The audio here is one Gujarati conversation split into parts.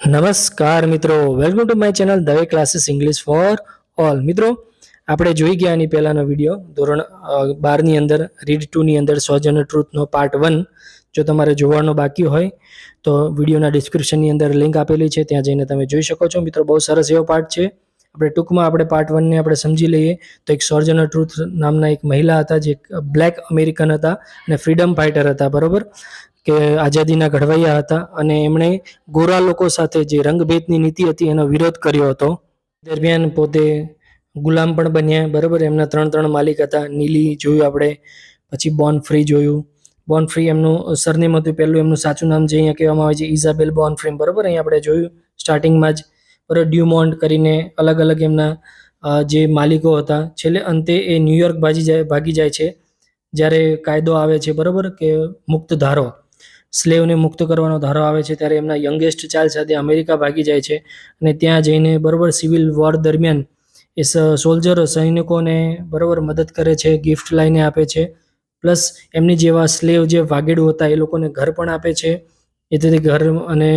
નમસ્કાર મિત્રો, welcome to my channel Dave classes English for all. મિત્રો, આપણે જોઈ ગયા એની પહેલાનો વિડીયો ધોરણ 12ની અંદર રીડ 2ની અંદર સોજન ટ્રુથનો પાર્ટ 1. જો તમારે જોવાનો બાકી હોય તો વિડીયોના ડિસ્ક્રિપ્શનની અંદર લિંક આપેલી છે, ત્યાં જઈને તમે જોઈ શકો છો. મિત્રો, બહુ સરસ એવો પાર્ટ છે. આપણે ટૂંકમાં આપણે પાર્ટ 1ને આપણે સમજી લઈએ તો એક સોજન ટ્રુથ નામના એક મહિલા હતા, જે બ્લેક અમેરિકન હતા અને ફ્રીડમ ફાઇટર હતા, બરોબર, કે આઝાદીના ઘડવૈયા હતા. અને એમણે ગોરા લોકો સાથે જે રંગભેદની નીતિ હતી એનો વિરોધ કર્યો હતો. દરમિયાન પોતે ગુલામ પણ બન્યા, બરાબર. એમના 3 માલિક હતા. નીલી જોયું આપણે, પછી બોર્ન ફ્રી જોયું. બોર્ન ફ્રી એમનું સરનેમ હતું, પહેલું એમનું સાચું નામ જે અહીંયા કહેવામાં આવે છે ઇઝાબેલ બોર્ન ફ્રી, બરાબર. અહીંયા આપણે જોયું સ્ટાર્ટિંગમાં જ, બરાબર. ડ્યુમોન્ટ કરીને અલગ અલગ એમના જે માલિકો હતા. છેલ્લે અંતે એ ન્યુયોર્ક ભાગી જાય છે જ્યારે કાયદો આવે છે, બરાબર, કે મુક્ત ધારો, સ્લેવને મુક્ત કરવાનો ધારો આવે છે, ત્યારે એમના યંગેસ્ટ ચાઇલ્ડ સાથે અમેરિકા ભાગી જાય છે. અને ત્યાં જઈને, બરાબર, સિવિલ વોર દરમિયાન એ સોલ્જરો, સૈનિકોને, બરાબર, મદદ કરે છે, ગિફ્ટ લાઈને આપે છે. પ્લસ એમની જેવા સ્લેવ જે વાગેડું હતા એ લોકોને ઘર પણ આપે છે. એથી ઘર અને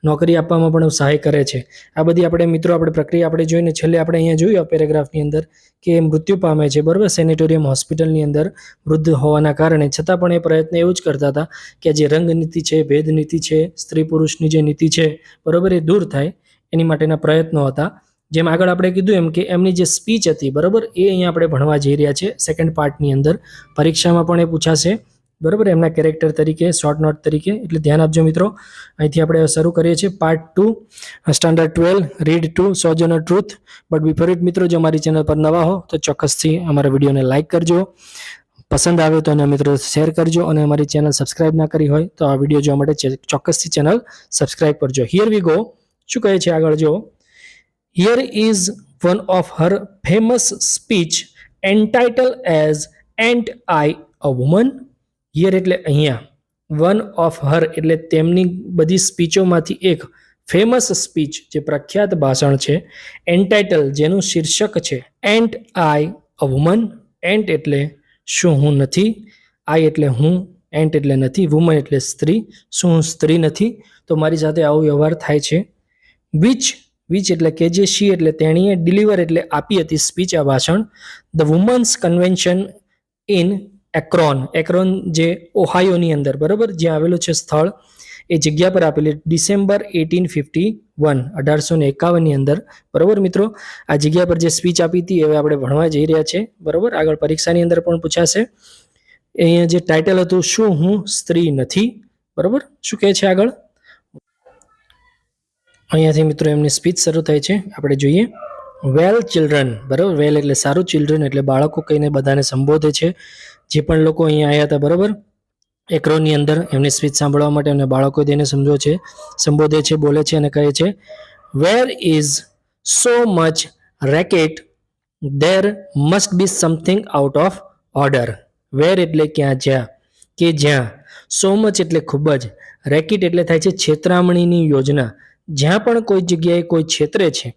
નોકરી આપવામાં પણ સહાય કરે છે. આ બધી આપણે મિત્રો આપણે પ્રક્રિયા આપણે જોઈને છેલ્લે આપણે અહીંયા જોયું પેરેગ્રાફની અંદર કે મૃત્યુ પામે છે, બરાબર, સેનેટોરિયમ હોસ્પિટલની અંદર વૃદ્ધ હોવાના કારણે. છતાં પણ એ પ્રયત્ન એવું જ કરતા હતા કે જે રંગ નીતિ છે, ભેદ નીતિ છે, સ્ત્રી પુરુષની જે નીતિ છે, બરાબર, એ દૂર થાય એની માટેના પ્રયત્નો હતા. જેમ આગળ આપણે કીધું એમ કે એમની જે સ્પીચ હતી, બરાબર, એ અહીંયા આપણે ભણવા જઈ રહ્યા છે સેકન્ડ પાર્ટની અંદર. પરીક્ષામાં પણ એ પૂછાશે, બરાબર, એમના કેરેક્ટર તરીકે, શોર્ટ નોટ તરીકે. એટલે ધ્યાન આપજો મિત્રો. અહીંથી આપણે શરૂ કરીએ છીએ part 2, standard 12, read 2, Sojourner Truth. But before it મિત્રો, જો અમારી ચેનલ પર નવા હો તો ચોક્કસથી અમારા વિડીયોને લાઇક કરજો, પસંદ આવે તો એના મિત્રો શેર કરજો, અને અમારી ચેનલ સબસ્ક્રાઇબ ના કરી હોય તો આ વિડીયો જોવા માટે ચોક્કસથી ચેનલ સબસ્ક્રાઇબ કરજો. Here we go. શું કહે છે આગળ જો? Here is one of her famous speech entitle as ant I a woman. Here એટલે અહીંયા, વન ઓફ હર એટલે તેમની બધી સ્પીચોમાંથી એક ફેમસ સ્પીચ, જે પ્રખ્યાત ભાષણ છે. એન્ટાઇટલ જેનું શીર્ષક છે એન્ટ આઈ અ વુમન. એન્ટ એટલે શું હું નથી, આઈ એટલે હું, એન્ટ એટલે નથી, વુમન એટલે સ્ત્રી. શું હું સ્ત્રી નથી? તો મારી સાથે આવો વ્યવહાર થાય છે. વિચ એટલે કે જે, શી એટલે તેણીએ, ડિલિવર એટલે આપી હતી સ્પીચ, આ ભાષણ. The woman's convention in Akron. Akron જે ઓહાયોની અંદર, બરાબર, જ્યાં આવેલું છે સ્થળ, એ જગ્યા પર આપેલી, ડિસેમ્બર 1851, 1851ની અંદર, બરાબર મિત્રો. આ જગ્યા પર જે સ્પીચ આપી હતી હવે આપણે ભણવા જઈ રહ્યા છે, બરાબર. આગળ પરીક્ષાની અંદર પણ પૂછાશે. અહીંયા જે ટાઇટલ હતું, શું હું સ્ત્રી નથી, બરાબર. શું કહે છે આગળ? અહીંયાથી મિત્રો એમની સ્પીચ શરૂ થાય છે, આપણે જોઈએ. વેલ ચિલ્ડ્રન, બરાબર, વેલ એટલે સારું, ચિલ્ડ્રન એટલે બાળકો કહીને બધાને સંબોધે છે. જે પણ લોકો અહીંયા આવ્યા હતા, બરાબર, એક્રોનની અંદર એમની સ્પીચ સાંભળવા માટે એમને બાળકો તેને સંબોધે છે, બોલે છે અને કહે છે, where is so much racket there must be something out of order. Where એટલે ક્યાં, જ્યાં, કે જ્યાં, સો મચ એટલે ખૂબ જ, રેકેટ એટલે થાય છે છેતરામણીની યોજના. જ્યાં પણ કોઈ જગ્યાએ કોઈ છેતરે છે,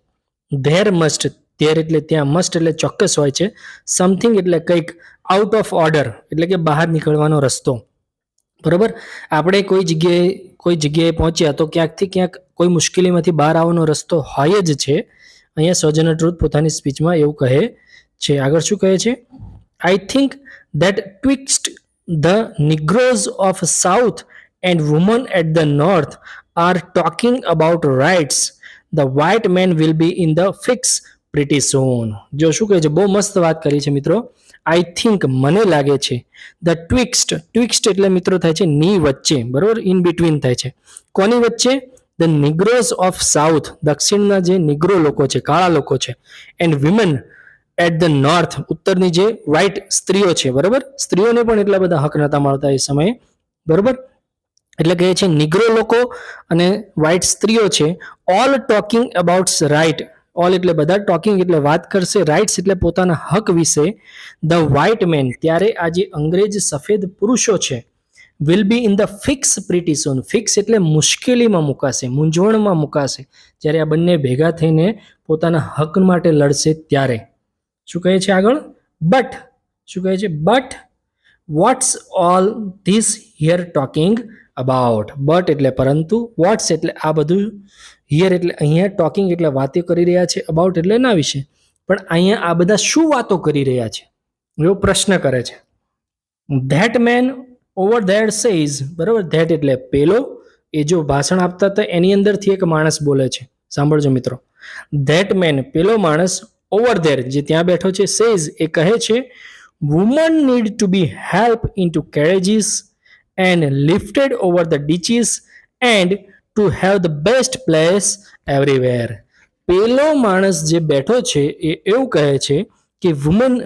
ધેર મસ્ટ, ધેર એટલે ત્યાં, મસ્ટ એટલે ચોક્કસ હોય છે, સમથિંગ એટલે કંઈક, આઉટ ઓફ ઓર્ડર એટલે કે બહાર નીકળવાનો રસ્તો, બરાબર. આપણે કોઈ જગ્યાએ પહોંચ્યા તો ક્યાંકથી ક્યાંક કોઈ મુશ્કેલીમાંથી બહાર આવવાનો રસ્તો હોય જ છે. અહીંયા સોજન ટ્રુથ પોતાની સ્પીચમાં એવું કહે છે. આગળ શું કહે છે? I think that twixt the negroes of the south and women the નોર્થ are talking about rights, the white man will be in the fix pretty soon. જો શું કહે છે, બહુ મસ્ત વાત કરી છે મિત્રો. આઈ થિંક મને લાગે છે, ધ ટ્વિક્સ્ટ એટલે મિત્રો થાય છે ની વચ્ચે, બરોબર, ઇન બિટવીન થાય છે. કોની વચ્ચે? ધ નિગ્રોઝ ઓફ સાઉથ, દક્ષિણના જે નિગ્રો લોકો છે, કાળા લોકો છે, and women at the north, ઉત્તરની જે વ્હાઇટ સ્ત્રીઓ છે, બરોબર. સ્ત્રીઓને પણ એટલા બધા હક નહોતા મળતા એ સમયે, બરોબર. એટલે કહે છે નિગ્રો લોકો અને વ્હાઇટ સ્ત્રીઓ છે, all talking about right. All એટલે બધા, ટોકિંગ એટલે વાત કરશે, રાઇટ્સ એટલે પોતાના હક વિશે. ધ વ્હાઇટ મેન, ત્યારે આ જે અંગ્રેજ સફેદ પુરુષો છે, will be in the fix pretty soon. Fix એટલે મુશ્કેલીમાં મુકાશે, મૂંઝવણમાં મુકાશે, જ્યારે આ બંને ભેગા થઈને પોતાના હક માટે લડશે ત્યારે. શું કહે છે આગળ? બટ, શું કહે છે? But what's all this here talking about. But એટલે પરંતુ, વોટ્સ એટલે આ બધું, હિયર એટલે અહીંયા, ટોકિંગ એટલે વાતો કરી રહ્યા છે, અબાઉટ એટલે એના વિશે. પણ અહીંયા આ બધા શું વાતો કરી રહ્યા છે એવો પ્રશ્ન કરે છે. That main over there says, બરાબર, ધેટ એટલે પેલો, એ જો ભાષણ આપતા હતા એની અંદરથી એક માણસ બોલે છે. સાંભળજો મિત્રો. ધેટ મેન પેલો માણસ, ઓવર ધેર જે ત્યાં બેઠો છે, સેઝ એ કહે છે, woman need to be help into carriages and lifted over the ditches and to have the best place everywhere. પેલો માણસ જે બેઠો છે એ એવું કહે છે કે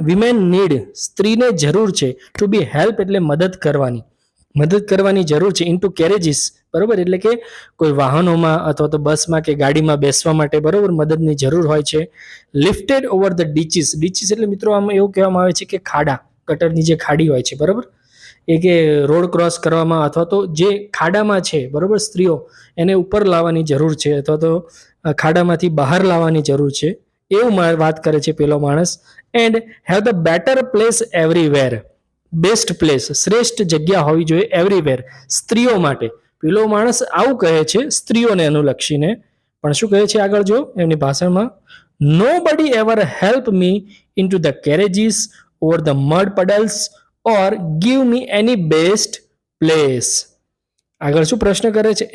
વિમેન નીડ, સ્ત્રીને જરૂર છે, ટુ બી હેલ્પ એટલે મદદ કરવાની જરૂર છે, ઇન ટુ કેરેજીસ, બરોબર, એટલે કે કોઈ વાહનોમાં અથવા તો બસમાં કે ગાડીમાં બેસવા માટે, બરોબર, મદદની જરૂર હોય છે. લિફ્ટેડ ઓવર ધ ડીચીસ, ડીચીસ એટલે મિત્રો આમાં એવું કહેવામાં આવે છે કે ખાડા, ગટરની જે ખાડી હોય છે, બરોબર, એ કે રોડ ક્રોસ કરવામાં અથવા તો જે ખાડામાં છે, બરોબર, સ્ત્રીઓ એને ઉપર લાવવાની જરૂર છે અથવા તો ખાડામાંથી બહાર લાવવાની જરૂર છે, એવું વાત કરે છે પેલો માણસ. And have the better place everywhere, best place, શ્રેષ્ઠ જગ્યા હોવી જોઈએ એવરીવેર, સ્ત્રીઓ માટે. પેલો માણસ આવું કહે છે સ્ત્રીઓને અનુલક્ષીને. પણ શું કહે છે આગળ જો એમની ભાષણમાં, nobody ever help me into the carriages or the mud puddles or give me any best place. આગળ શું પ્રશ્ન કરે છે,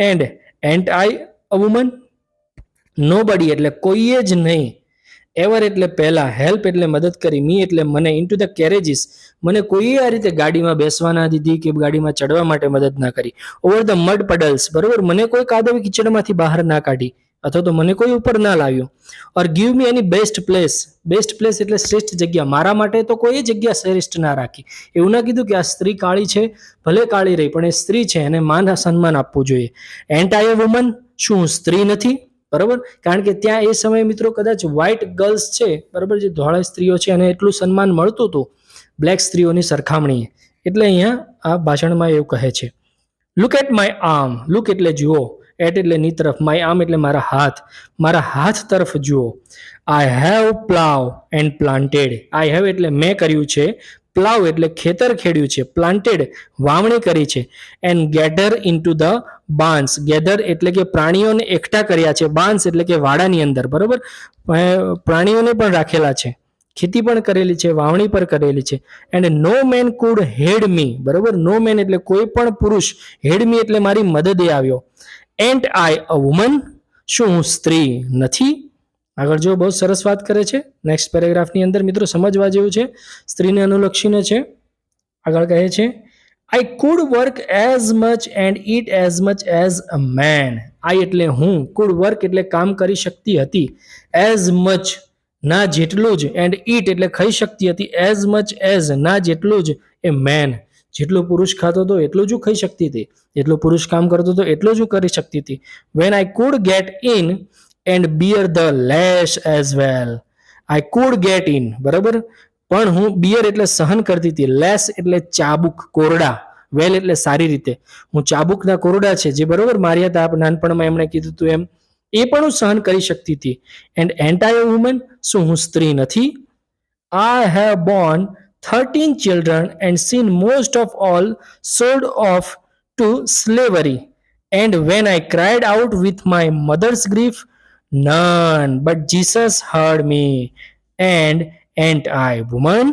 એન્ડ આઈ અ વુમન, નો બડી એટલે કોઈએ જ નહીં, એવર એટલે પહેલા, હેલ્પ એટલે મદદ કરી, મી એટલે મને, ઇન્ટુ ધ કેરેજીસ મને કોઈએ આ રીતે ગાડીમાં બેસવા ના દીધી કે ગાડીમાં ચડવા માટે મદદ ના કરી. ઓવર ધ મડ પડલ્સ, બરોબર, મને કોઈ કાદવી કિચડમાંથી બહાર ના કાઢી અથવા તો મને કોઈ ઉપર ના લાવ્યું. ઓર give me any best place, best place એટલે શ્રેષ્ઠ જગ્યા, મારા માટે તો કોઈ જગ્યા શ્રેષ્ઠ ના રાખી. એવું ના કીધું કે આ સ્ત્રી કાળી છે, ભલે કાળી રહી પણ એ સ્ત્રી છે, એને માન સન્માન આપવું જોઈએ. એન્ટ આઈ અ વુમન, શું હું સ્ત્રી નથી, બરોબર, કારણ કે ત્યાં એ સમયે મિત્રો કદાચ વ્હાઇટ ગર્લ્સ છે, બરોબર, જે ધોળા સ્ત્રીઓ છે અને એટલું સન્માન મળતું હતું બ્લેક સ્ત્રીઓની સરખામણીએ, એટલે અહીંયા આ ભાષણમાં એવું કહે છે. Look at my arm, look એટલે જુઓ, એટ એટલે ની તરફ, માય આર્મ એટલે મારા હાથ તરફ જુઓ. I have plough and planted, I have એટલે મેં કર્યું છે, પ્લાવ એટલે ખેતર ખેડ્યું છે, પ્લાન્ટેડ વાવણી કરી છે, and gather into the bans, gather એટલે કે પ્રાણીઓને એકઠા કર્યા છે, બાન્સ એટલે કે વાડાની અંદર, બરોબર, પ્રાણીઓને પણ રાખેલા છે, ખેતી પણ કરેલી છે, વાવણી પણ કરેલી છે. એન્ડ નો મેન કુડ હેડ મી, બરોબર, નો મેન એટલે કોઈ પણ પુરુષ, હેડ મી એટલે મારી મદદે આવ્યો. એન્ટ આઈ અ વુમન, શું હું સ્ત્રી નથી. આગળ જો બહુ સરસ વાત કરે છે નેક્સ્ટ પેરેગ્રાફની અંદર, મિત્રો સમજવા જેવું છે, સ્ત્રીને અનુલક્ષીને છે. આગળ કહે છે, I could work as much and eat as much as a man. I એટલે હું, કુડ વર્ક એટલે કામ કરી શકતી હતી, એઝ મચ ના જેટલું જ, એન્ડ ઈટ એટલે ખાઈ શકતી હતી, એઝ મચ એઝ ના જેટલું જ, એ મેન જેટલું પુરુષ ખાતો હતો એટલું જ ખાઈ શકતી હતી, જેટલું પુરુષ કામ કરતો હતો એટલું જ કરી શકતી હતી. When I could get in and bear the lash as well. I could get in, બરાબર, પણ હું બિયર એટલે સહન કરતી હતી, લેસ એટલે ચાબુક, કોરડા, વેલ એટલે સારી રીતે, હું ચાબુકના કોરડા છે જે બરોબર માર્યા હતા નાનપણમાં એમણે કીધું હતું એમ, એ પણ હું સહન કરી શકતી હતી. And ant I a woman, શું હું સ્ત્રી નથી. I have Born 13 children and seen most of all sold off to slavery. And when I cried out with my mother's grief, none but Jesus heard me. And ain't I woman?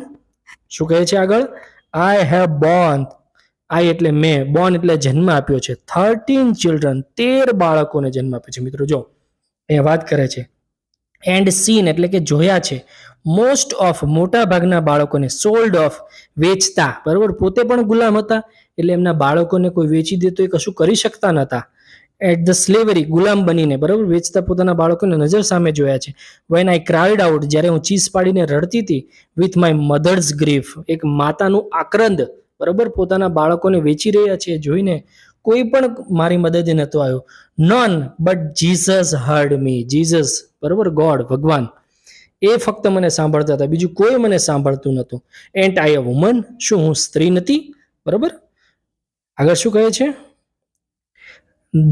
શું કહે છે આગળ, આઈ હેવ બોર્ન, આઈ એટલે મેં, બોર્ન એટલે જન્મ આપ્યો છે, 13 children 13 બાળકોને જન્મ આપ્યો છે. મિત્રો જો એ વાત કરે છે, એન્ડ સીન એટલે કે જોયા છે, મોસ્ટ ઓફ મોટા ભાગના બાળકોને, સોલ્ડ ઓફ વેચતા, બરોબર, પોતે પણ ગુલામ હતા એટલે એમના બાળકોને કોઈ વેચી દે તો એ કશું કરી શકતા નહોતા. એટ ધ સ્લેવરી, ગુલામ બનીને, બરોબર, વેચતા પોતાના બાળકોને નજર સામે જોયા છે. વેન આઈ ક્રાઇડ આઉટ, જ્યારે હું ચીસ પાડીને રડતી હતી, વિથ માય મધર્સ ગ્રીફ, એક માતાનું આક્રંદ, બરોબર, પોતાના બાળકોને વેચી રહ્યા છે જોઈને કોઈ પણ મારી મદદે નહોતો આવ્યો. None but Jesus heard me, Jesus, બરોબર, ગોડ, ભગવાન, એ ફક્ત મને સાંભળતા હતા, બીજું કોઈ મને સાંભળતું નહોતું. એન્ટ આઈ અ વુમન, શું હું સ્ત્રી નથી, બરોબર. આગળ શું કહે છે,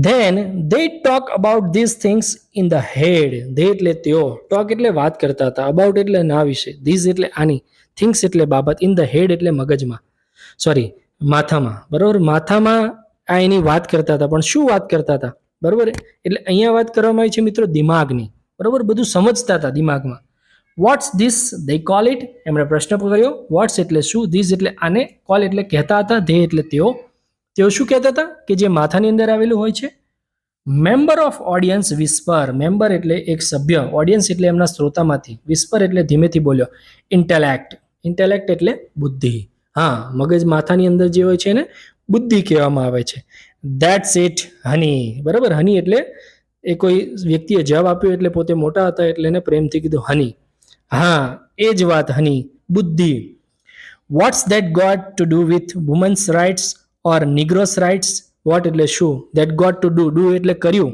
then they talk about this things in the head, they એટલે તેઓ, ટોક એટલે વાત કરતા હતા, અબાઉટ એટલે ના વિશે, ધીસ એટલે આની, થિંગ્સ એટલે બાબત, ઇન ધ હેડ એટલે મગજમાં, સોરી માથામાં, બરોબર, માથામાં આ એની વાત કરતા હતા, પણ શું વાત કરતા હતા? બરોબર, એટલે અહીંયા વાત કરવામાં આવી છે મિત્રો દિમાગની. બરોબર, બધું સમજતા હતા દિમાગમાં. What's this they call it, એમણે પ્રશ્ન કર્યો. વોટ્સ એટલે શું, ધીસ એટલે આને, કોલ એટલે કહેતા હતા, ધે એટલે તેઓ. તેઓ શું કહેતા હતા? કે જે માથાની અંદર આવેલું હોય છે. Member of audience whisper, member એટલે એક સભ્ય, ઓડિયન્સ એટલે એમના શ્રોતામાંથી, વિસ્પર એટલે ધીમેથી બોલ્યો. ઇન્ટેલેક્ટ, ઇન્ટેલેક્ટ એટલે બુદ્ધિ. હા, મગજ માથાની અંદર જે હોય છે એને બુદ્ધિ કહેવામાં આવે છે. ધેટ્સ ઇટ હની, બરાબર, હની એટલે એ કોઈ વ્યક્તિએ જવાબ આપ્યો એટલે પોતે મોટા હતા એટલે એને પ્રેમથી કીધું હની. હા, એ જ વાત હની, બુદ્ધિ. What's that got to do with women's rights or negroes rights? What એટલે શું, ધેટ ગોટ ટુ ડુ એટલે કર્યું,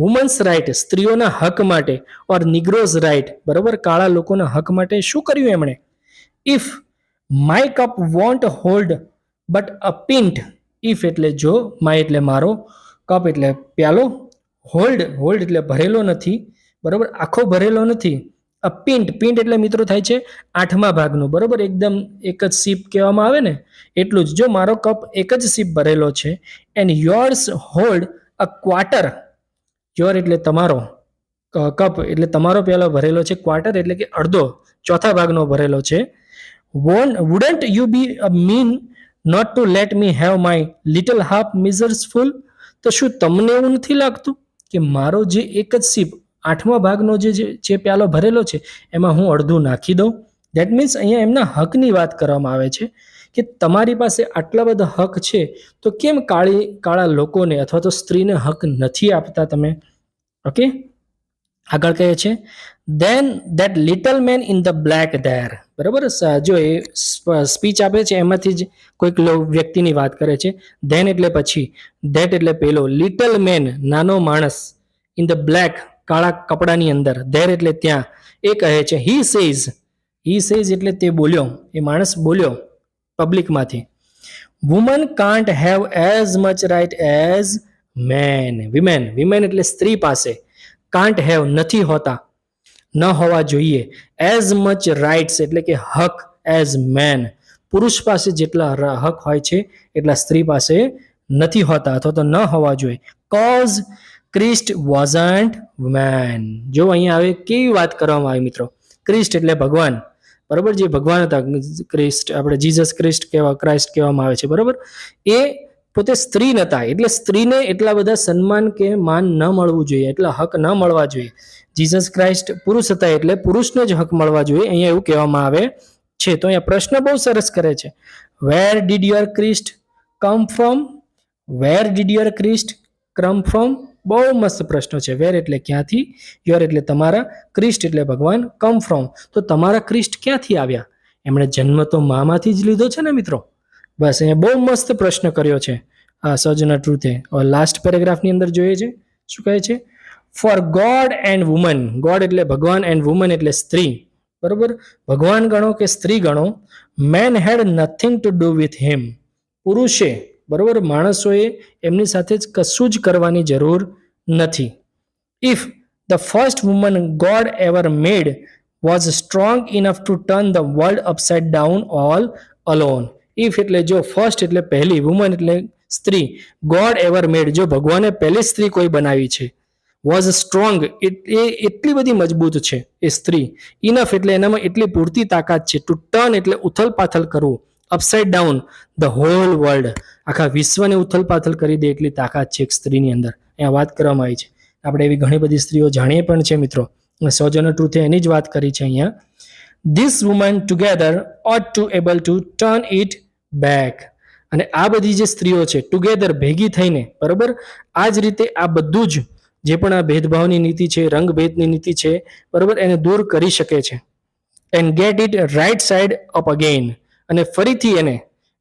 વુમન્સ રાઇટ સ્ત્રીઓના હક માટે, ઓર નિગ્રોઝ રાઇટ બરાબર કાળા લોકોના હક માટે શું કર્યું એમણે? If my cup want hold but a પિન્ટ, if એટલે જો, માય એટલે મારો, કપ એટલે પ્યાલો, હોલ્ડ, હોલ્ડ એટલે ભરેલો નથી, બરાબર, આખો ભરેલો નથી. અ પિન્ટ, પિન્ટ એટલે મિત્રો થાય છે આઠમા ભાગનું, બરાબર, એકદમ એક જ સીપ કહેવામાં આવે ને એટલું જ. જો મારો કપ એક જ સીપ ભરેલો છે, and yours hold a quarter, your એટલે તમારો, કપ એટલે તમારો પ્યાલો ભરેલો છે, ક્વાર્ટર એટલે કે અડધો, ચોથા ભાગનો ભરેલો છે. Wouldn't you be a mean not to let me have my little half measures full? તો શું તમને એવું નથી લાગતું કે મારો જે એક જ સીપ આઠમા ભાગનો જે પ્યાલો ભરેલો છે એમાં હું અડધું નાખી દઉં? દેટ મીન્સ અહીંયા એમના હકની વાત કરવામાં આવે છે કે તમારી પાસે આટલા બધા હક છે તો કેમ કાળા લોકોને અથવા તો સ્ત્રીને હક નથી આપતા તમે? ઓકે, આગળ કહે છે then that little man in the black there, બરાબર, જો એ સ્પીચ આપે છે એમાંથી જ કોઈક વ્યક્તિની વાત કરે છે. ધેન એટલે પછી, ધેટ એટલે પેલો, લિટલ મેન નાનો માણસ, ઇન ધ બ્લેક કાળા કપડાની અંદર, ધેર એટલે ત્યાં, એ કહે છે હી સેઝ એટલે તે બોલ્યો, એ માણસ બોલ્યો પબ્લિકમાંથી, woman can't have as much right as man, women એટલે સ્ત્રી પાસે, કાન્ટ હેવ નથી હોતા, ન હોવા જોઈએ, એઝ મચ રાઇટ્સ એટલે કે હક, એઝ મેન પુરુષ પાસે જેટલા હક હોય છે એટલા સ્ત્રી પાસે નથી હોતા અથવા તો ન હોવા જોઈએ. કોઝ ક્રિસ્ટ વોઝન્ટ મેન, જો અહીંયા હવે કેવી વાત કરવામાં આવી મિત્રો, ક્રિસ્ટ એટલે ભગવાન, બરાબર, જે ભગવાન હતા ક્રિસ્ટ, આપણે જીસસ ક્રિસ્ટ ક્રાઇસ્ટ કહેવામાં આવે છે, બરાબર, એ પોતે સ્ત્રી નતા, એટલે સ્ત્રીને એટલા બધા સન્માન કે માન ન મળવું જોઈએ, એટલા હક ન મળવા જોઈએ. જીસસ ક્રાઇસ્ટ પુરુષ હતા એટલે પુરુષને જ હક મળવા જોઈએ, અહીંયા એવું કહેવામાં આવે છે. તો અહીંયા પ્રશ્ન બહુ સરસ કરે છે, where did your Christ come from? Where did your Christ come from? બહુ મસ્ત પ્રશ્ન છે. વેર એટલે ક્યાંથી, યોર એટલે તમારા, ક્રિસ્ટ એટલે ભગવાન, કમ ફ્રોમ તો તમારા ક્રિસ્ટ ક્યાંથી આવ્યા? એમણે જન્મ તો મામાંથી જ લીધો છે ને મિત્રો. બસ અહીંયા બહુ મસ્ત પ્રશ્ન કર્યો છે આ સર્જના ટ્રુથે. લાસ્ટ પેરેગ્રાફની અંદર જોઈએ છે શું કહે છે, for God and woman, God એટલે ભગવાન, એન્ડ વુમન એટલે સ્ત્રી, બરોબર, ભગવાન ગણો કે સ્ત્રી ગણો, man had nothing to do with him, પુરુષે, બરોબર, માણસોએ એમની સાથે જ કશું જ કરવાની જરૂર નથી. If the first woman God ever made was strong enough to turn the world upside down all alone. If એટલે જો, ફર્સ્ટ એટલે પહેલી, વુમન એટલે સ્ત્રી, ગોડ એવર મેડ જો ભગવાને પહેલી સ્ત્રી કોઈ બનાવી છે, વોઝ સ્ટ્રોંગ એ એટલી બધી મજબૂત છે એ સ્ત્રી, ઇનફ એટલે એનામાં એટલી પૂરતી તાકાત છે, ટુ ટર્ન એટલે ઉથલ પાથલ કરવું, upside down the hall world આખા વિશ્વને ઉથલ પાથલ કરી દે એટલી તાકાત છે એક સ્ત્રીની અંદર. અહીંયા વાત કરવામાં આવી છે. આપણે એવી ઘણી બધી સ્ત્રીઓ જાણીએ પણ છે મિત્રો. સર્જના ટ્રુથે એની જ વાત કરી છે અહીંયા. This woman together ought to able to turn it back. અને આ બધી જે સ્ત્રીઓ છે ટુગેધર ભેગી થઈને, બરોબર, આ જ રીતે આ બધું જ જે પણ આ ભેદભાવની નીતિ છે, રંગભેદની નીતિ છે, બરોબર, એને દૂર કરી શકે છે. And get it right side up again, અને ફરીથી એને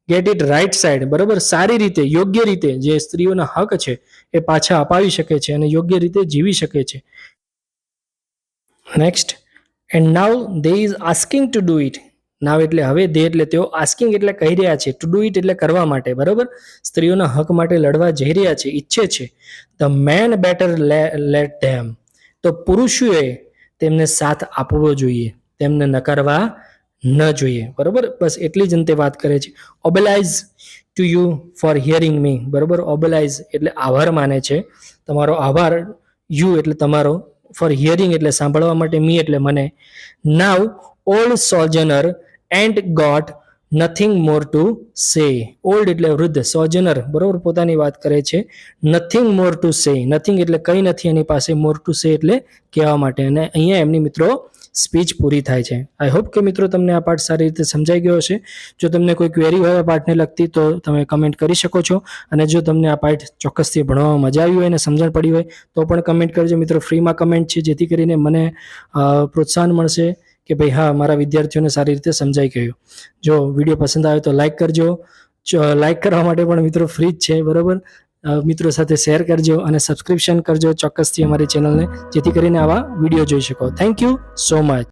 ગેટ ઇટ રાઇટ સાઇડ, બરોબર, સારી રીતે, યોગ્ય રીતે જે સ્ત્રીઓના હક છે એ પાછા અપાવી શકે છે અને યોગ્ય રીતે જીવી શકે છે. Next, and now they is asking to do it. Now એટલે હવે, દે એટલે તેઓ, આસ્કિંગ એટલે કહી રહ્યા છે, ટુ ડુ ઇટ એટલે કરવા માટે, બરોબર, સ્ત્રીઓના હક માટે લડવા જઈ રહ્યા છે, ઈચ્છે છે. The man better let them, તો પુરુષોએ તેમને સાથ આપવો જોઈએ, તેમને નકારવા ન જોઈએ, બરોબર, બસ એટલી જ અંતે વાત કરે છે. ઓબેલાઇઝ ટુ યુ ફોર હિયરિંગ મી, બરોબર. ઓબલાઇઝ એટલે આભાર માને છે, તમારો આભાર. યુ એટલે તમારો, ફોર હિયરિંગ એટલે સાંભળવા માટે, મી એટલે મને. Now old Sojourner and got nothing more to say. Old એટલે વૃદ્ધ, સોજનર બરોબર પોતાની વાત કરે છે. Nothing more to say, nothing એટલે કંઈ નથી એની પાસે, મોર ટુ સે એટલે કહેવા માટે. અને અહીંયા એમની મિત્રો સ્પીચ પૂરી થાય છે. આઈ હોપ કે મિત્રો તમને આ પાઠ સારી રીતે સમજાઈ ગયો હશે. જો તમને કોઈ ક્વેરી હોય આ પાઠને લગતી તો તમે કમેન્ટ કરી શકો છો. અને જો તમને આ પાઠ ચોક્કસથી ભણવામાં મજા આવી હોય અને સમજણ પડી હોય તો પણ કમેન્ટ કરજો મિત્રો. ફ્રીમાં કમેન્ટ છે, જેથી કરીને મને પ્રોત્સાહન મળશે કે ભાઈ હા, મારા વિદ્યાર્થીઓને સારી રીતે સમજાઈ ગયું. જો વિડીયો પસંદ આવે તો લાઈક કરજો. લાઈક કરવા માટે પણ મિત્રો ફ્રી જ છે, બરાબર. મિત્રો સાથે શેર કરજો અને સબસ્ક્રિપ્શન કરજો ચોક્કસથી અમારી ચેનલને, જેથી કરીને આવા વિડીયો જોઈ શકો. Thank you so much.